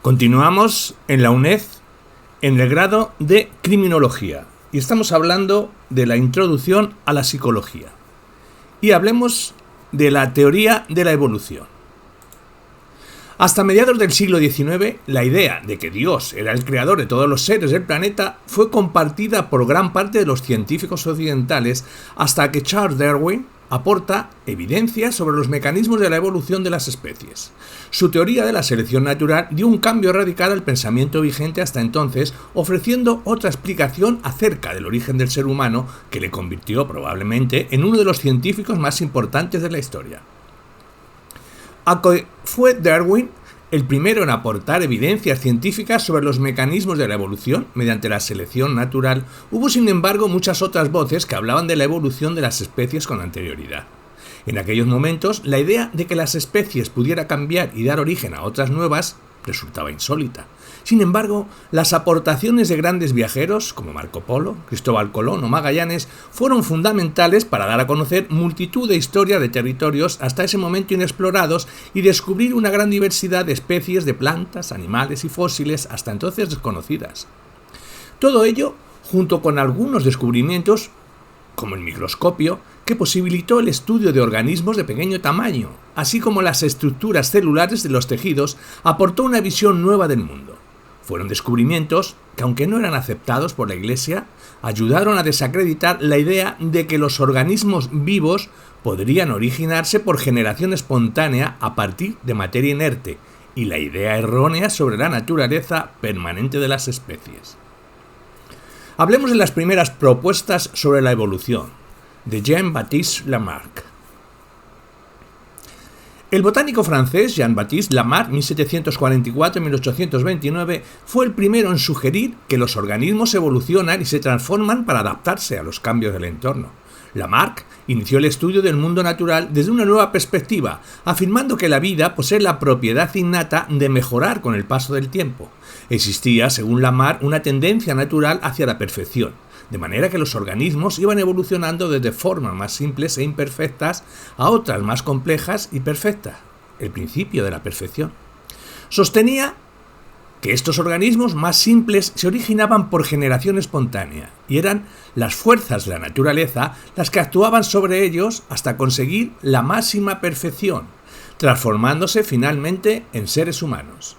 Continuamos en la UNED en el grado de Criminología y estamos hablando de la introducción a la psicología. Y hablemos de la teoría de la evolución. Hasta mediados del siglo XIX, la idea de que Dios era el creador de todos los seres del planeta fue compartida por gran parte de los científicos occidentales hasta que Charles Darwin aporta evidencia sobre los mecanismos de la evolución de las especies. Su teoría de la selección natural dio un cambio radical al pensamiento vigente hasta entonces, ofreciendo otra explicación acerca del origen del ser humano que le convirtió probablemente en uno de los científicos más importantes de la historia. Aunque fue Darwin el primero en aportar evidencias científicas sobre los mecanismos de la evolución mediante la selección natural, hubo sin embargo muchas otras voces que hablaban de la evolución de las especies con anterioridad. En aquellos momentos, la idea de que las especies pudiera cambiar y dar origen a otras nuevas resultaba insólita. Sin embargo, las aportaciones de grandes viajeros como Marco Polo, Cristóbal Colón o Magallanes fueron fundamentales para dar a conocer multitud de historias de territorios hasta ese momento inexplorados y descubrir una gran diversidad de especies de plantas, animales y fósiles hasta entonces desconocidas. Todo ello, junto con algunos descubrimientos, como el microscopio, que posibilitó el estudio de organismos de pequeño tamaño, así como las estructuras celulares de los tejidos, aportó una visión nueva del mundo. Fueron descubrimientos que, aunque no eran aceptados por la Iglesia, ayudaron a desacreditar la idea de que los organismos vivos podrían originarse por generación espontánea a partir de materia inerte, y la idea errónea sobre la naturaleza permanente de las especies. Hablemos de las primeras propuestas sobre la evolución, de Jean-Baptiste Lamarck. El botánico francés Jean-Baptiste Lamarck, 1744-1829, fue el primero en sugerir que los organismos evolucionan y se transforman para adaptarse a los cambios del entorno. Lamarck inició el estudio del mundo natural desde una nueva perspectiva, afirmando que la vida posee la propiedad innata de mejorar con el paso del tiempo. Existía, según Lamarck, una tendencia natural hacia la perfección, de manera que los organismos iban evolucionando desde formas más simples e imperfectas a otras más complejas y perfectas, el principio de la perfección. Sostenía que estos organismos más simples se originaban por generación espontánea y eran las fuerzas de la naturaleza las que actuaban sobre ellos hasta conseguir la máxima perfección, transformándose finalmente en seres humanos.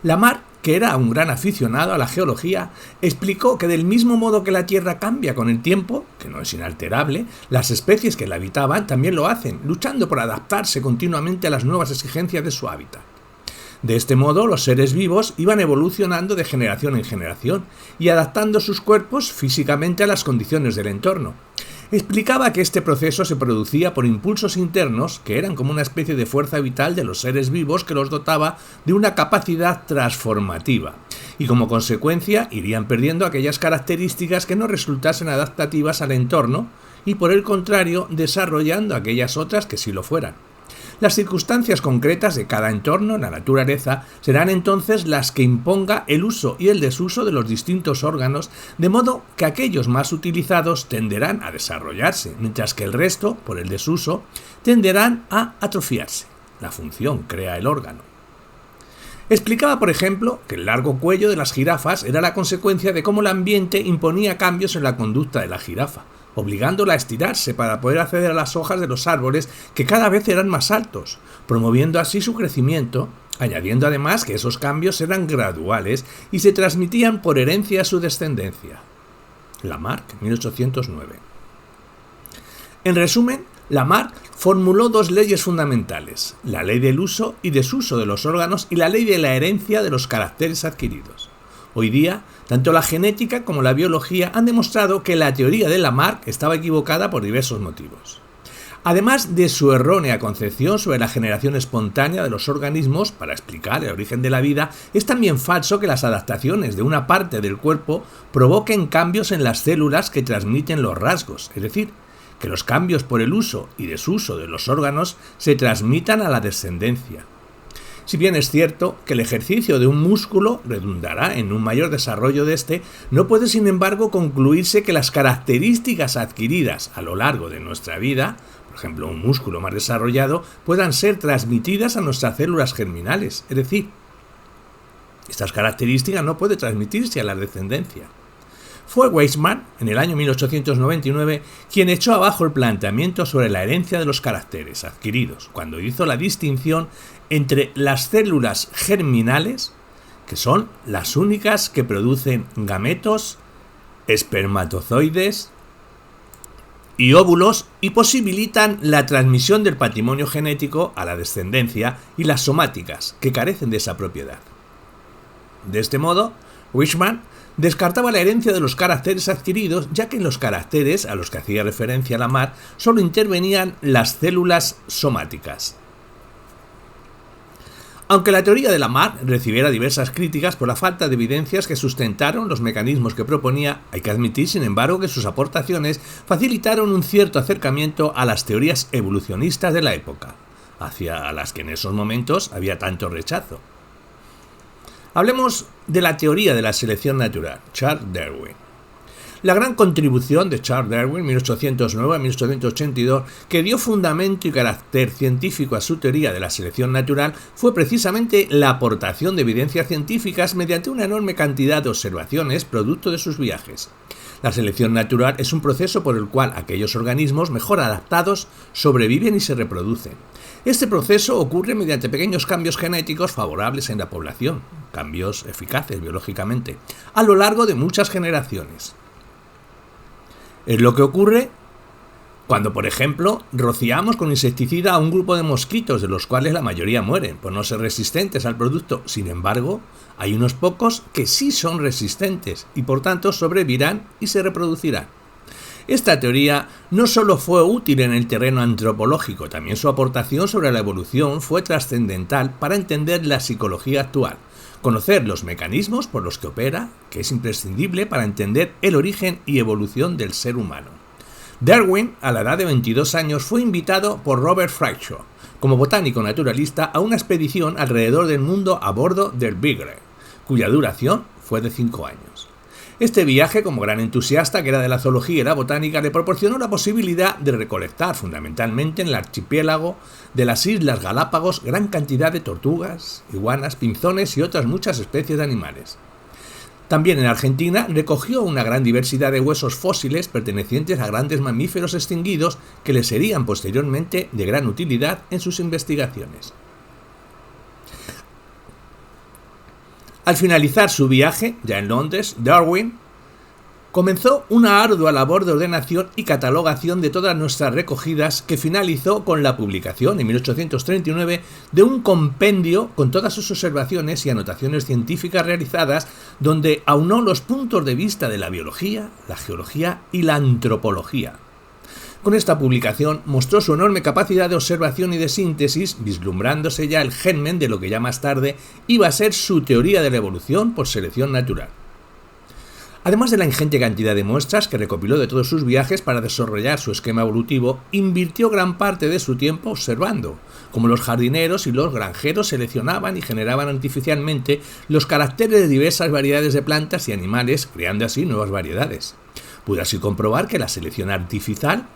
Lamarck, que era un gran aficionado a la geología, explicó que del mismo modo que la Tierra cambia con el tiempo, que no es inalterable, las especies que la habitaban también lo hacen, luchando por adaptarse continuamente a las nuevas exigencias de su hábitat. De este modo, los seres vivos iban evolucionando de generación en generación y adaptando sus cuerpos físicamente a las condiciones del entorno. Explicaba que este proceso se producía por impulsos internos que eran como una especie de fuerza vital de los seres vivos que los dotaba de una capacidad transformativa y como consecuencia irían perdiendo aquellas características que no resultasen adaptativas al entorno y por el contrario desarrollando aquellas otras que sí lo fueran. Las circunstancias concretas de cada entorno en la naturaleza serán entonces las que imponga el uso y el desuso de los distintos órganos, de modo que aquellos más utilizados tenderán a desarrollarse, mientras que el resto, por el desuso, tenderán a atrofiarse. La función crea el órgano. Explicaba, por ejemplo, que el largo cuello de las jirafas era la consecuencia de cómo el ambiente imponía cambios en la conducta de la jirafa, obligándola a estirarse para poder acceder a las hojas de los árboles que cada vez eran más altos, promoviendo así su crecimiento, añadiendo además que esos cambios eran graduales y se transmitían por herencia a su descendencia. Lamarck, 1809. En resumen, Lamarck formuló dos leyes fundamentales, la ley del uso y desuso de los órganos y la ley de la herencia de los caracteres adquiridos. Hoy día, tanto la genética como la biología han demostrado que la teoría de Lamarck estaba equivocada por diversos motivos. Además de su errónea concepción sobre la generación espontánea de los organismos para explicar el origen de la vida, es también falso que las adaptaciones de una parte del cuerpo provoquen cambios en las células que transmiten los rasgos, es decir, que los cambios por el uso y desuso de los órganos se transmitan a la descendencia. Si bien es cierto que el ejercicio de un músculo redundará en un mayor desarrollo de este, no puede sin embargo concluirse que las características adquiridas a lo largo de nuestra vida, por ejemplo un músculo más desarrollado, puedan ser transmitidas a nuestras células germinales, es decir, Estas características no pueden transmitirse a la descendencia. Fue Weismann, en el año 1899, quien echó abajo el planteamiento sobre la herencia de los caracteres adquiridos, cuando hizo la distinción entre las células germinales, que son las únicas que producen gametos, espermatozoides y óvulos y posibilitan la transmisión del patrimonio genético a la descendencia, y las somáticas, que carecen de esa propiedad. De este modo, Weismann descartaba la herencia de los caracteres adquiridos, ya que en los caracteres a los que hacía referencia Lamarck solo intervenían las células somáticas. Aunque la teoría de Lamarck recibiera diversas críticas por la falta de evidencias que sustentaron los mecanismos que proponía, hay que admitir, sin embargo, que sus aportaciones facilitaron un cierto acercamiento a las teorías evolucionistas de la época, hacia las que en esos momentos había tanto rechazo. Hablemos de la teoría de la selección natural, Charles Darwin. La gran contribución de Charles Darwin, 1809 a 1882, que dio fundamento y carácter científico a su teoría de la selección natural, fue precisamente la aportación de evidencias científicas mediante una enorme cantidad de observaciones producto de sus viajes. La selección natural es un proceso por el cual aquellos organismos mejor adaptados sobreviven y se reproducen. Este proceso ocurre mediante pequeños cambios genéticos favorables en la población, cambios eficaces biológicamente, a lo largo de muchas generaciones. Es lo que ocurre cuando, por ejemplo, rociamos con insecticida a un grupo de mosquitos, de los cuales la mayoría mueren por no ser resistentes al producto. Sin embargo, hay unos pocos que sí son resistentes y por tanto sobrevivirán y se reproducirán. Esta teoría no solo fue útil en el terreno antropológico, también su aportación sobre la evolución fue trascendental para entender la psicología actual, conocer los mecanismos por los que opera, que es imprescindible para entender el origen y evolución del ser humano. Darwin, a la edad de 22 años, fue invitado por Robert Fraser, como botánico naturalista, a una expedición alrededor del mundo a bordo del Beagle, cuya duración fue de 5 años. Este viaje, como gran entusiasta que era de la zoología y la botánica, le proporcionó la posibilidad de recolectar, fundamentalmente en el archipiélago de las Islas Galápagos, gran cantidad de tortugas, iguanas, pinzones y otras muchas especies de animales. También en Argentina recogió una gran diversidad de huesos fósiles pertenecientes a grandes mamíferos extinguidos que le serían posteriormente de gran utilidad en sus investigaciones. Al finalizar su viaje, ya en Londres, Darwin comenzó una ardua labor de ordenación y catalogación de todas nuestras recogidas, que finalizó con la publicación en 1839 de un compendio con todas sus observaciones y anotaciones científicas realizadas, donde aunó los puntos de vista de la biología, la geología y la antropología. Con esta publicación mostró su enorme capacidad de observación y de síntesis, vislumbrándose ya el germen de lo que ya más tarde iba a ser su teoría de la evolución por selección natural. Además de la ingente cantidad de muestras que recopiló de todos sus viajes para desarrollar su esquema evolutivo, invirtió gran parte de su tiempo observando, como los jardineros y los granjeros seleccionaban y generaban artificialmente los caracteres de diversas variedades de plantas y animales, creando así nuevas variedades. Pudo así comprobar que la selección artificial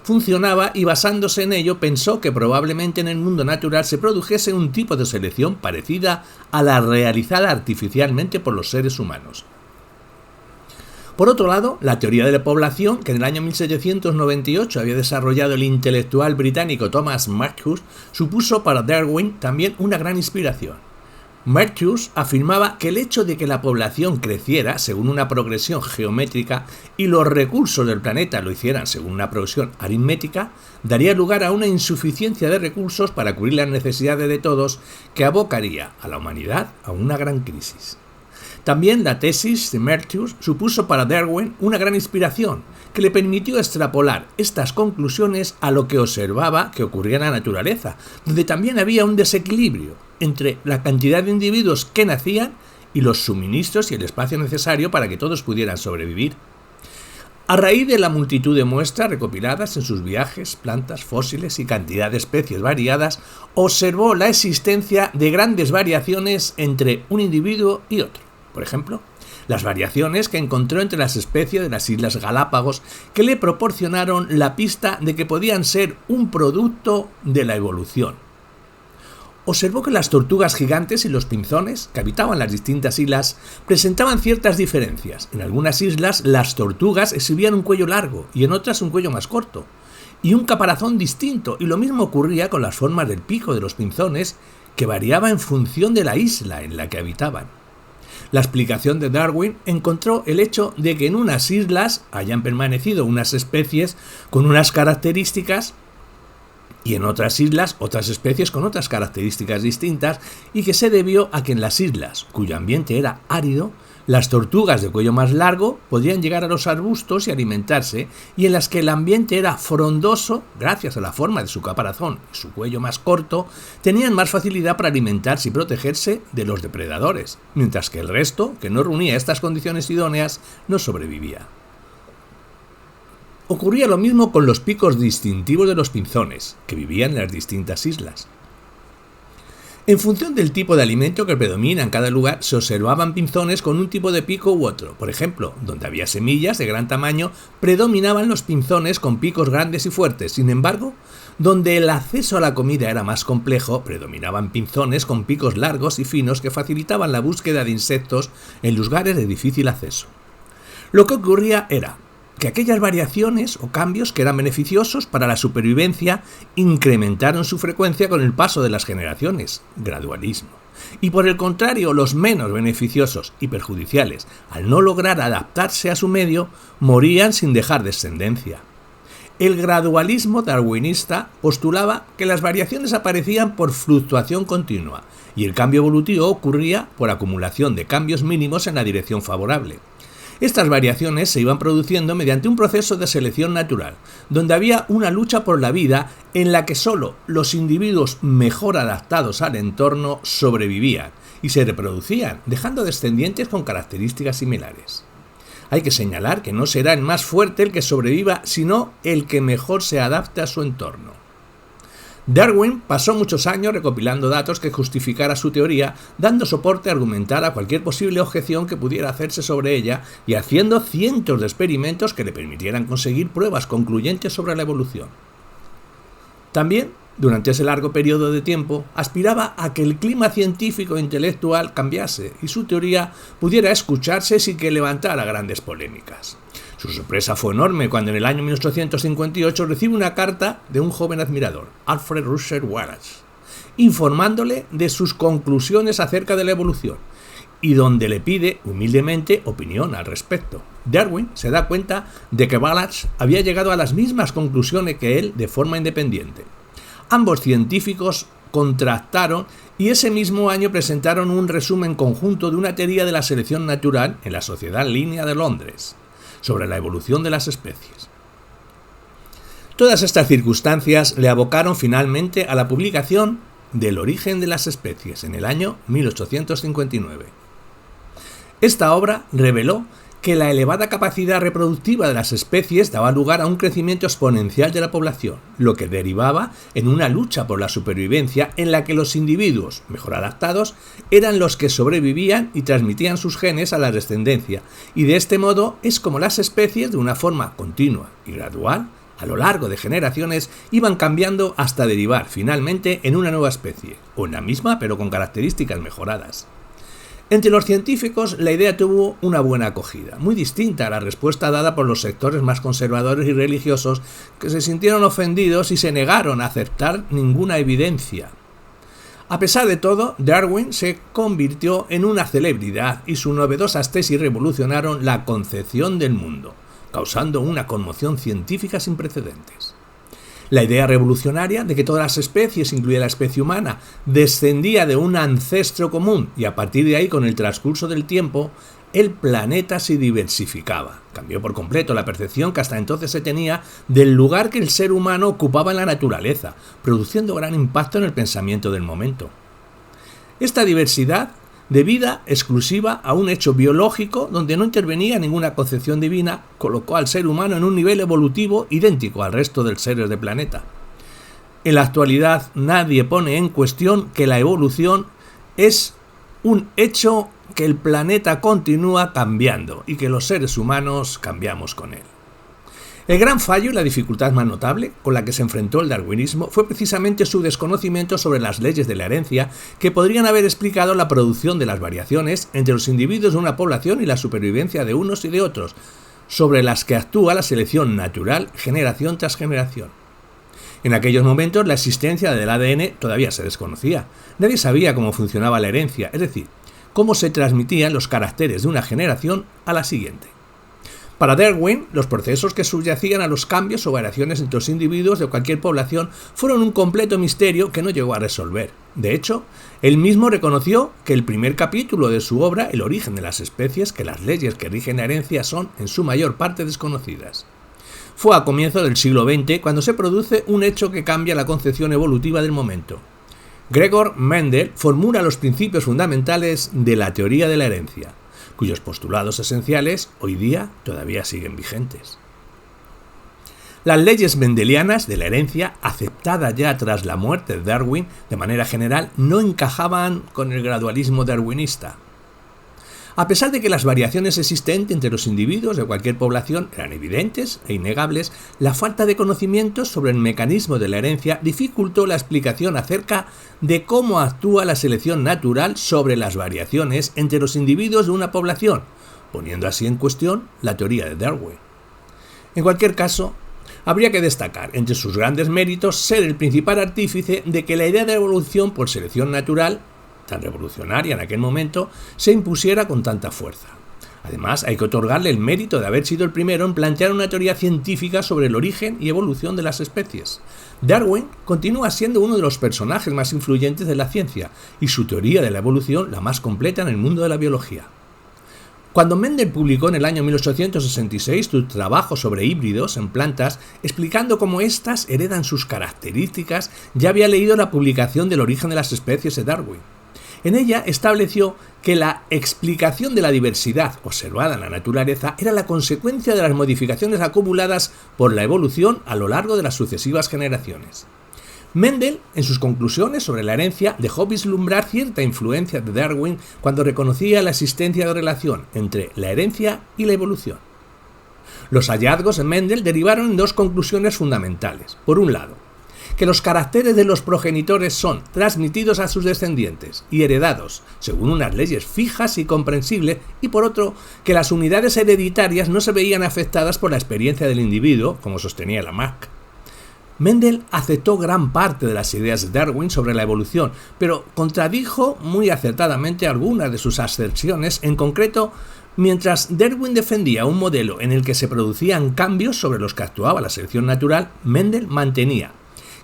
funcionaba, y basándose en ello pensó que probablemente en el mundo natural se produjese un tipo de selección parecida a la realizada artificialmente por los seres humanos. Por otro lado, la teoría de la población, que en el año 1798 había desarrollado el intelectual británico Thomas Malthus, supuso para Darwin también una gran inspiración. Malthus afirmaba que el hecho de que la población creciera según una progresión geométrica y los recursos del planeta lo hicieran según una progresión aritmética, daría lugar a una insuficiencia de recursos para cubrir las necesidades de todos, que abocaría a la humanidad a una gran crisis. También la tesis de Malthus supuso para Darwin una gran inspiración, que le permitió extrapolar estas conclusiones a lo que observaba que ocurría en la naturaleza, donde también había un desequilibrio entre la cantidad de individuos que nacían y los suministros y el espacio necesario para que todos pudieran sobrevivir. A raíz de la multitud de muestras recopiladas en sus viajes, plantas, fósiles y cantidad de especies variadas, observó la existencia de grandes variaciones entre un individuo y otro. Por ejemplo, las variaciones que encontró entre las especies de las Islas Galápagos, que le proporcionaron la pista de que podían ser un producto de la evolución. observó que las tortugas gigantes y los pinzones, que habitaban las distintas islas, presentaban ciertas diferencias. En algunas islas las tortugas exhibían un cuello largo y en otras un cuello más corto, y un caparazón distinto, y lo mismo ocurría con las formas del pico de los pinzones, que variaba en función de la isla en la que habitaban. La explicación de Darwin encontró el hecho de que en unas islas hayan permanecido unas especies con unas características y en otras islas otras especies con otras características distintas, y que se debió a que en las islas cuyo ambiente era árido, las tortugas de cuello más largo podían llegar a los arbustos y alimentarse, y en las que el ambiente era frondoso, gracias a la forma de su caparazón y su cuello más corto, tenían más facilidad para alimentarse y protegerse de los depredadores, mientras que el resto, que no reunía estas condiciones idóneas, no sobrevivía. Ocurría lo mismo con los picos distintivos de los pinzones, que vivían en las distintas islas. En función del tipo de alimento que predomina en cada lugar, se observaban pinzones con un tipo de pico u otro. Por ejemplo, donde había semillas de gran tamaño, predominaban los pinzones con picos grandes y fuertes. Sin embargo, donde el acceso a la comida era más complejo, predominaban pinzones con picos largos y finos que facilitaban la búsqueda de insectos en lugares de difícil acceso. Lo que ocurría era que aquellas variaciones o cambios que eran beneficiosos para la supervivencia incrementaron su frecuencia con el paso de las generaciones, gradualismo. Y por el contrario, los menos beneficiosos y perjudiciales, al no lograr adaptarse a su medio, morían sin dejar descendencia. El gradualismo darwinista postulaba que las variaciones aparecían por fluctuación continua y el cambio evolutivo ocurría por acumulación de cambios mínimos en la dirección favorable. Estas variaciones se iban produciendo mediante un proceso de selección natural, donde había una lucha por la vida en la que solo los individuos mejor adaptados al entorno sobrevivían y se reproducían, dejando descendientes con características similares. Hay que señalar que no será el más fuerte el que sobreviva, sino el que mejor se adapte a su entorno. Darwin pasó muchos años recopilando datos que justificara su teoría, dando soporte a argumentar a cualquier posible objeción que pudiera hacerse sobre ella y haciendo cientos de experimentos que le permitieran conseguir pruebas concluyentes sobre la evolución. También, durante ese largo periodo de tiempo, aspiraba a que el clima científico e intelectual cambiase y su teoría pudiera escucharse sin que levantara grandes polémicas. Su sorpresa fue enorme cuando en el año 1858 recibe una carta de un joven admirador, Alfred Russel Wallace, informándole de sus conclusiones acerca de la evolución y donde le pide humildemente opinión al respecto. Darwin se da cuenta de que Wallace había llegado a las mismas conclusiones que él de forma independiente. Ambos científicos contrastaron y ese mismo año presentaron un resumen conjunto de una teoría de la selección natural en la Sociedad en Línea de Londres sobre la evolución de las especies. Todas estas circunstancias le abocaron finalmente a la publicación del Origen de las especies en el año 1859. Esta obra reveló que la elevada capacidad reproductiva de las especies daba lugar a un crecimiento exponencial de la población, lo que derivaba en una lucha por la supervivencia en la que los individuos mejor adaptados eran los que sobrevivían y transmitían sus genes a la descendencia, y de este modo es como las especies, de una forma continua y gradual, a lo largo de generaciones, iban cambiando hasta derivar finalmente en una nueva especie, o en la misma pero con características mejoradas. Entre los científicos la idea tuvo una buena acogida, muy distinta a la respuesta dada por los sectores más conservadores y religiosos, que se sintieron ofendidos y se negaron a aceptar ninguna evidencia. A pesar de todo, Darwin se convirtió en una celebridad y sus novedosas tesis revolucionaron la concepción del mundo, causando una conmoción científica sin precedentes. La idea revolucionaria de que todas las especies, incluida la especie humana, descendía de un ancestro común y a partir de ahí, con el transcurso del tiempo, el planeta se diversificaba. Cambió por completo la percepción que hasta entonces se tenía del lugar que el ser humano ocupaba en la naturaleza, produciendo gran impacto en el pensamiento del momento. Esta diversidad, debida exclusiva a un hecho biológico donde no intervenía ninguna concepción divina, colocó al ser humano en un nivel evolutivo idéntico al resto de los seres del planeta. En la actualidad nadie pone en cuestión que la evolución es un hecho, que el planeta continúa cambiando y que los seres humanos cambiamos con él. El gran fallo y la dificultad más notable con la que se enfrentó el darwinismo fue precisamente su desconocimiento sobre las leyes de la herencia que podrían haber explicado la producción de las variaciones entre los individuos de una población y la supervivencia de unos y de otros, sobre las que actúa la selección natural generación tras generación. En aquellos momentos la existencia del ADN todavía se desconocía. Nadie sabía cómo funcionaba la herencia, es decir, cómo se transmitían los caracteres de una generación a la siguiente. Para Darwin, los procesos que subyacían a los cambios o variaciones entre los individuos de cualquier población fueron un completo misterio que no llegó a resolver. De hecho, él mismo reconoció que el primer capítulo de su obra, El origen de las especies, que las leyes que rigen la herencia son en su mayor parte desconocidas. Fue a comienzos del siglo XX cuando se produce un hecho que cambia la concepción evolutiva del momento. Gregor Mendel formula los principios fundamentales de la teoría de la herencia, cuyos postulados esenciales hoy día todavía siguen vigentes. Las leyes mendelianas de la herencia, aceptadas ya tras la muerte de Darwin, de manera general, no encajaban con el gradualismo darwinista. A pesar de que las variaciones existentes entre los individuos de cualquier población eran evidentes e innegables, la falta de conocimientos sobre el mecanismo de la herencia dificultó la explicación acerca de cómo actúa la selección natural sobre las variaciones entre los individuos de una población, poniendo así en cuestión la teoría de Darwin. En cualquier caso, habría que destacar entre sus grandes méritos ser el principal artífice de que la idea de evolución por selección natural, tan revolucionaria en aquel momento, se impusiera con tanta fuerza. Además, hay que otorgarle el mérito de haber sido el primero en plantear una teoría científica sobre el origen y evolución de las especies. Darwin continúa siendo uno de los personajes más influyentes de la ciencia y su teoría de la evolución la más completa en el mundo de la biología. Cuando Mendel publicó en el año 1866 su trabajo sobre híbridos en plantas, explicando cómo éstas heredan sus características, ya había leído la publicación del origen de las especies de Darwin. En ella estableció que la explicación de la diversidad observada en la naturaleza era la consecuencia de las modificaciones acumuladas por la evolución a lo largo de las sucesivas generaciones. Mendel, en sus conclusiones sobre la herencia, dejó vislumbrar cierta influencia de Darwin cuando reconocía la existencia de relación entre la herencia y la evolución. Los hallazgos de Mendel derivaron en dos conclusiones fundamentales. Por un lado, que los caracteres de los progenitores son transmitidos a sus descendientes y heredados según unas leyes fijas y comprensibles, y por otro, que las unidades hereditarias no se veían afectadas por la experiencia del individuo, como sostenía Lamarck. Mendel aceptó gran parte de las ideas de Darwin sobre la evolución, pero contradijo muy acertadamente algunas de sus aserciones. En concreto, mientras Darwin defendía un modelo en el que se producían cambios sobre los que actuaba la selección natural, Mendel mantenía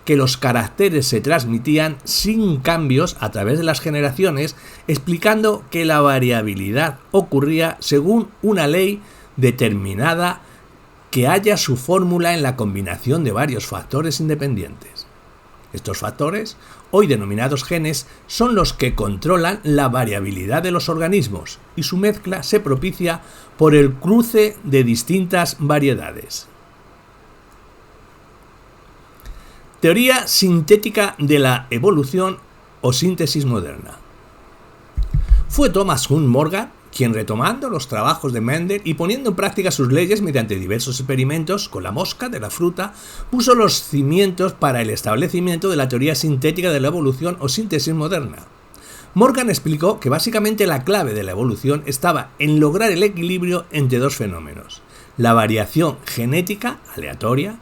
que los caracteres se transmitían sin cambios a través de las generaciones, explicando que la variabilidad ocurría según una ley determinada que halla su fórmula en la combinación de varios factores independientes. Estos factores, hoy denominados genes, son los que controlan la variabilidad de los organismos y su mezcla se propicia por el cruce de distintas variedades. Teoría sintética de la evolución o síntesis moderna. Fue Thomas Hunt Morgan quien, retomando los trabajos de Mendel y poniendo en práctica sus leyes mediante diversos experimentos con la mosca de la fruta, puso los cimientos para el establecimiento de la teoría sintética de la evolución o síntesis moderna. Morgan explicó que básicamente la clave de la evolución estaba en lograr el equilibrio entre dos fenómenos: la variación genética aleatoria,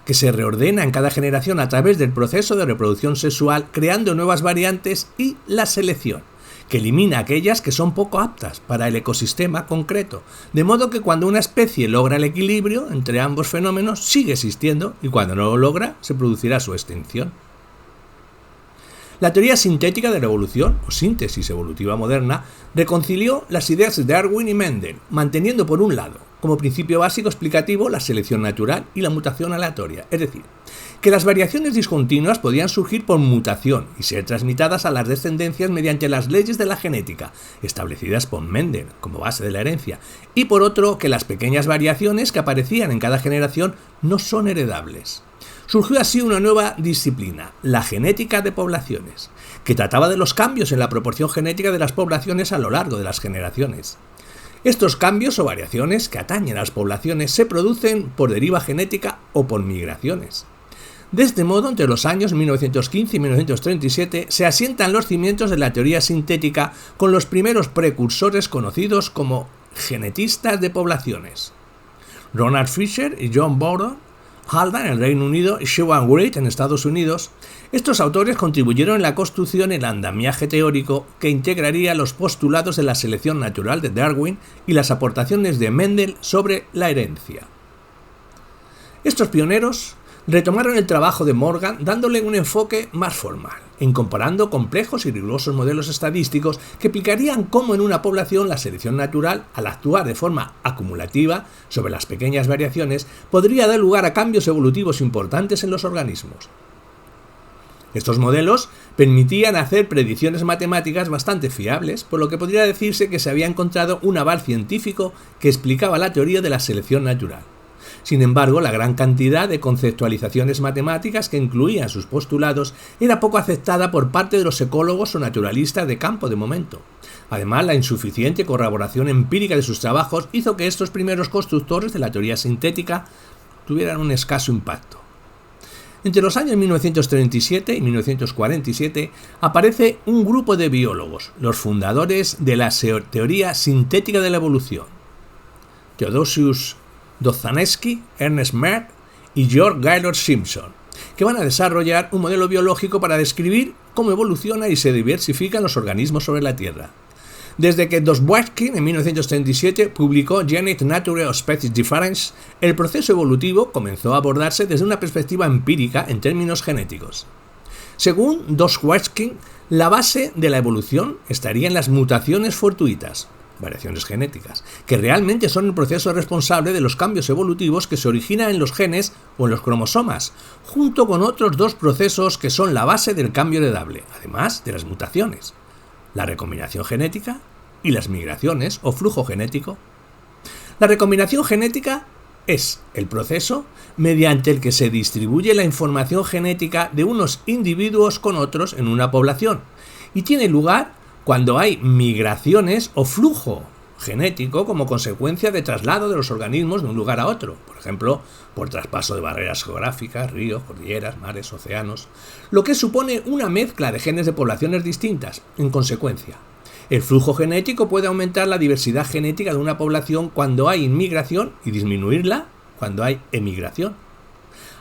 que se reordena en cada generación a través del proceso de reproducción sexual, creando nuevas variantes, y la selección, que elimina aquellas que son poco aptas para el ecosistema concreto, de modo que cuando una especie logra el equilibrio entre ambos fenómenos sigue existiendo, y cuando no lo logra se producirá su extinción. La teoría sintética de la evolución, o síntesis evolutiva moderna, reconcilió las ideas de Darwin y Mendel, manteniendo por un lado, como principio básico explicativo, la selección natural y la mutación aleatoria, es decir, que las variaciones discontinuas podían surgir por mutación y ser transmitidas a las descendencias mediante las leyes de la genética, establecidas por Mendel como base de la herencia, y por otro, que las pequeñas variaciones que aparecían en cada generación no son heredables. Surgió así una nueva disciplina, la genética de poblaciones, que trataba de los cambios en la proporción genética de las poblaciones a lo largo de las generaciones. Estos cambios o variaciones que atañen a las poblaciones se producen por deriva genética o por migraciones. De este modo, entre los años 1915 y 1937 se asientan los cimientos de la teoría sintética con los primeros precursores conocidos como genetistas de poblaciones. Ronald Fisher y John Borden, Haldane en el Reino Unido y Sherwood Wright en Estados Unidos, estos autores contribuyeron en la construcción y el andamiaje teórico que integraría los postulados de la selección natural de Darwin y las aportaciones de Mendel sobre la herencia. Estos pioneros retomaron el trabajo de Morgan dándole un enfoque más formal, incorporando complejos y rigurosos modelos estadísticos que explicarían cómo en una población la selección natural, al actuar de forma acumulativa sobre las pequeñas variaciones, podría dar lugar a cambios evolutivos importantes en los organismos. Estos modelos permitían hacer predicciones matemáticas bastante fiables, por lo que podría decirse que se había encontrado un aval científico que explicaba la teoría de la selección natural. Sin embargo, la gran cantidad de conceptualizaciones matemáticas que incluían sus postulados era poco aceptada por parte de los ecólogos o naturalistas de campo de momento. Además, la insuficiente corroboración empírica de sus trabajos hizo que estos primeros constructores de la teoría sintética tuvieran un escaso impacto. Entre los años 1937 y 1947 aparece un grupo de biólogos, los fundadores de la teoría sintética de la evolución: Theodosius Dostoevsky, Ernest Mayr y George Gaylord Simpson, que van a desarrollar un modelo biológico para describir cómo evoluciona y se diversifican los organismos sobre la Tierra. Desde que Dostoevsky en 1937 publicó Genetic Nature of Species Difference, el proceso evolutivo comenzó a abordarse desde una perspectiva empírica en términos genéticos. Según Dostoevsky, la base de la evolución estaría en las mutaciones fortuitas, variaciones genéticas, que realmente son el proceso responsable de los cambios evolutivos que se originan en los genes o en los cromosomas, junto con otros dos procesos que son la base del cambio heredable, además de las mutaciones: la recombinación genética y las migraciones o flujo genético. La recombinación genética es el proceso mediante el que se distribuye la información genética de unos individuos con otros en una población y tiene lugar cuando hay migraciones o flujo genético como consecuencia de traslado de los organismos de un lugar a otro, por ejemplo, por traspaso de barreras geográficas, ríos, cordilleras, mares, océanos, lo que supone una mezcla de genes de poblaciones distintas. En consecuencia, el flujo genético puede aumentar la diversidad genética de una población cuando hay inmigración y disminuirla cuando hay emigración.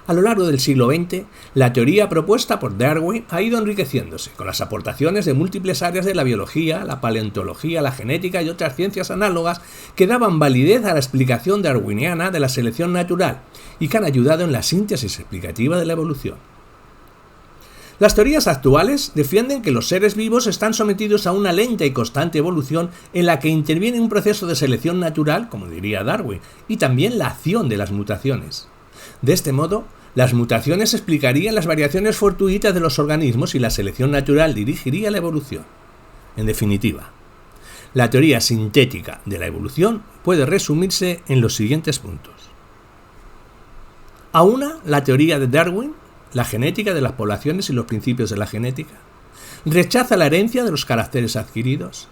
A lo largo del siglo XX, la teoría propuesta por Darwin ha ido enriqueciéndose con las aportaciones de múltiples áreas de la biología, la paleontología, la genética y otras ciencias análogas que daban validez a la explicación darwiniana de la selección natural y que han ayudado en la síntesis explicativa de la evolución. Las teorías actuales defienden que los seres vivos están sometidos a una lenta y constante evolución en la que interviene un proceso de selección natural, como diría Darwin, y también la acción de las mutaciones. De este modo, las mutaciones explicarían las variaciones fortuitas de los organismos y la selección natural dirigiría la evolución. En definitiva, la teoría sintética de la evolución puede resumirse en los siguientes puntos. Aúna la teoría de Darwin, la genética de las poblaciones y los principios de la genética. Rechaza la herencia de los caracteres adquiridos.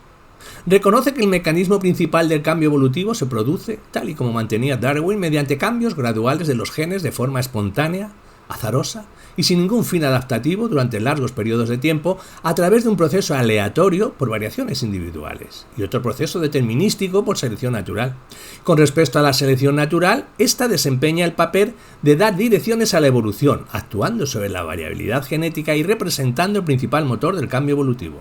Reconoce que el mecanismo principal del cambio evolutivo se produce, tal y como mantenía Darwin, mediante cambios graduales de los genes de forma espontánea, azarosa y sin ningún fin adaptativo durante largos periodos de tiempo a través de un proceso aleatorio por variaciones individuales y otro proceso determinístico por selección natural. Con respecto a la selección natural, esta desempeña el papel de dar direcciones a la evolución, actuando sobre la variabilidad genética y representando el principal motor del cambio evolutivo.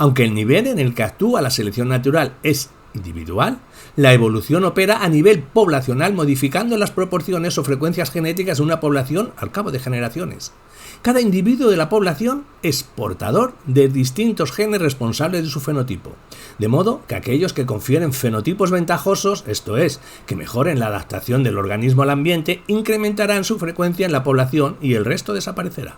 Aunque el nivel en el que actúa la selección natural es individual, la evolución opera a nivel poblacional modificando las proporciones o frecuencias genéticas de una población al cabo de generaciones. Cada individuo de la población es portador de distintos genes responsables de su fenotipo, de modo que aquellos que confieren fenotipos ventajosos, esto es, que mejoren la adaptación del organismo al ambiente, incrementarán su frecuencia en la población y el resto desaparecerá.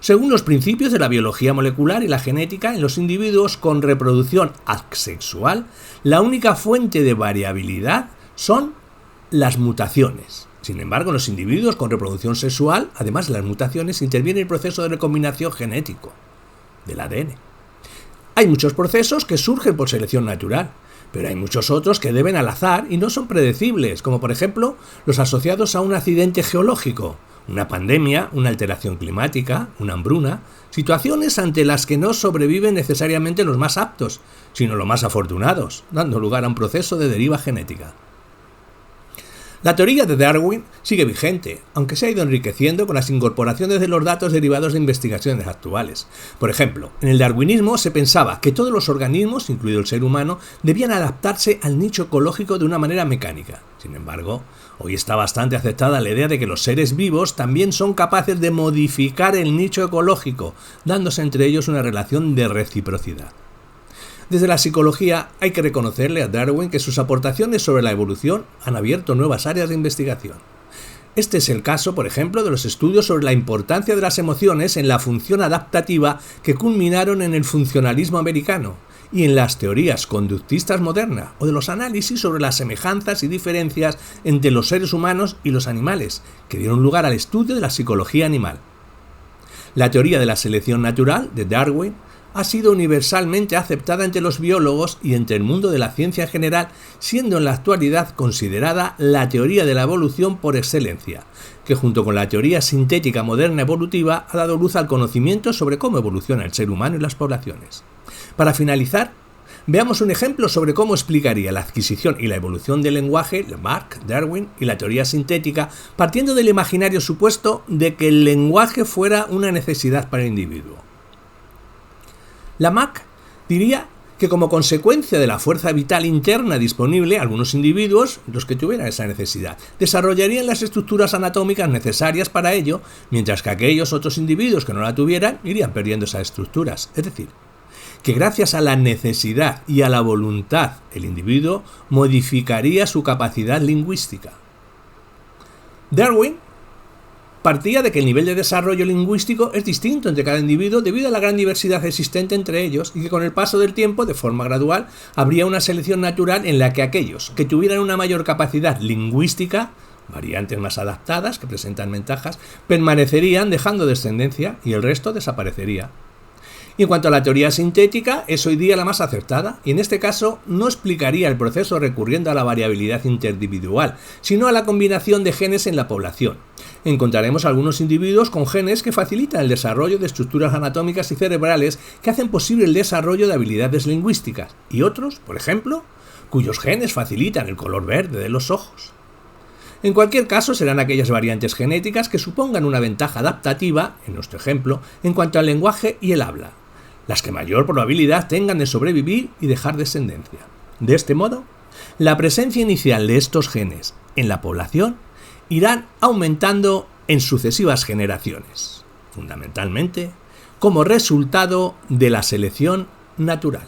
Según los principios de la biología molecular y la genética, en los individuos con reproducción asexual, la única fuente de variabilidad son las mutaciones. Sin embargo, en los individuos con reproducción sexual, además de las mutaciones, interviene el proceso de recombinación genético del ADN. Hay muchos procesos que surgen por selección natural, Pero hay muchos otros que deben al azar y no son predecibles, como por ejemplo los asociados a un accidente geológico, una pandemia, una alteración climática, una hambruna, situaciones ante las que no sobreviven necesariamente los más aptos, sino los más afortunados, dando lugar a un proceso de deriva genética. La teoría de Darwin sigue vigente, aunque se ha ido enriqueciendo con las incorporaciones de los datos derivados de investigaciones actuales. Por ejemplo, en el darwinismo se pensaba que todos los organismos, incluido el ser humano, debían adaptarse al nicho ecológico de una manera mecánica. Sin embargo, hoy está bastante aceptada la idea de que los seres vivos también son capaces de modificar el nicho ecológico, dándose entre ellos una relación de reciprocidad. Desde la psicología hay que reconocerle a Darwin que sus aportaciones sobre la evolución han abierto nuevas áreas de investigación. Este es el caso, por ejemplo, de los estudios sobre la importancia de las emociones en la función adaptativa que culminaron en el funcionalismo americano y en las teorías conductistas modernas, o de los análisis sobre las semejanzas y diferencias entre los seres humanos y los animales, que dieron lugar al estudio de la psicología animal. La teoría de la selección natural de Darwin ha sido universalmente aceptada entre los biólogos y entre el mundo de la ciencia en general, siendo en la actualidad considerada la teoría de la evolución por excelencia, que junto con la teoría sintética moderna evolutiva ha dado luz al conocimiento sobre cómo evoluciona el ser humano y las poblaciones. Para finalizar, veamos un ejemplo sobre cómo explicaría la adquisición y la evolución del lenguaje Lamarck, Darwin y la teoría sintética, partiendo del imaginario supuesto de que el lenguaje fuera una necesidad para el individuo. Lamarck diría que como consecuencia de la fuerza vital interna disponible, algunos individuos, los que tuvieran esa necesidad, desarrollarían las estructuras anatómicas necesarias para ello, mientras que aquellos otros individuos que no la tuvieran irían perdiendo esas estructuras. Es decir, que gracias a la necesidad y a la voluntad, el individuo modificaría su capacidad lingüística. Darwin partía de que el nivel de desarrollo lingüístico es distinto entre cada individuo debido a la gran diversidad existente entre ellos y que con el paso del tiempo, de forma gradual, habría una selección natural en la que aquellos que tuvieran una mayor capacidad lingüística, variantes más adaptadas que presentan ventajas, permanecerían dejando descendencia y el resto desaparecería. Y en cuanto a la teoría sintética, es hoy día la más acertada, y en este caso no explicaría el proceso recurriendo a la variabilidad interindividual, sino a la combinación de genes en la población. Encontraremos algunos individuos con genes que facilitan el desarrollo de estructuras anatómicas y cerebrales que hacen posible el desarrollo de habilidades lingüísticas, y otros, por ejemplo, cuyos genes facilitan el color verde de los ojos. En cualquier caso, serán aquellas variantes genéticas que supongan una ventaja adaptativa, en nuestro ejemplo, en cuanto al lenguaje y el habla, las que mayor probabilidad tengan de sobrevivir y dejar descendencia. De este modo, la presencia inicial de estos genes en la población irán aumentando en sucesivas generaciones, fundamentalmente como resultado de la selección natural.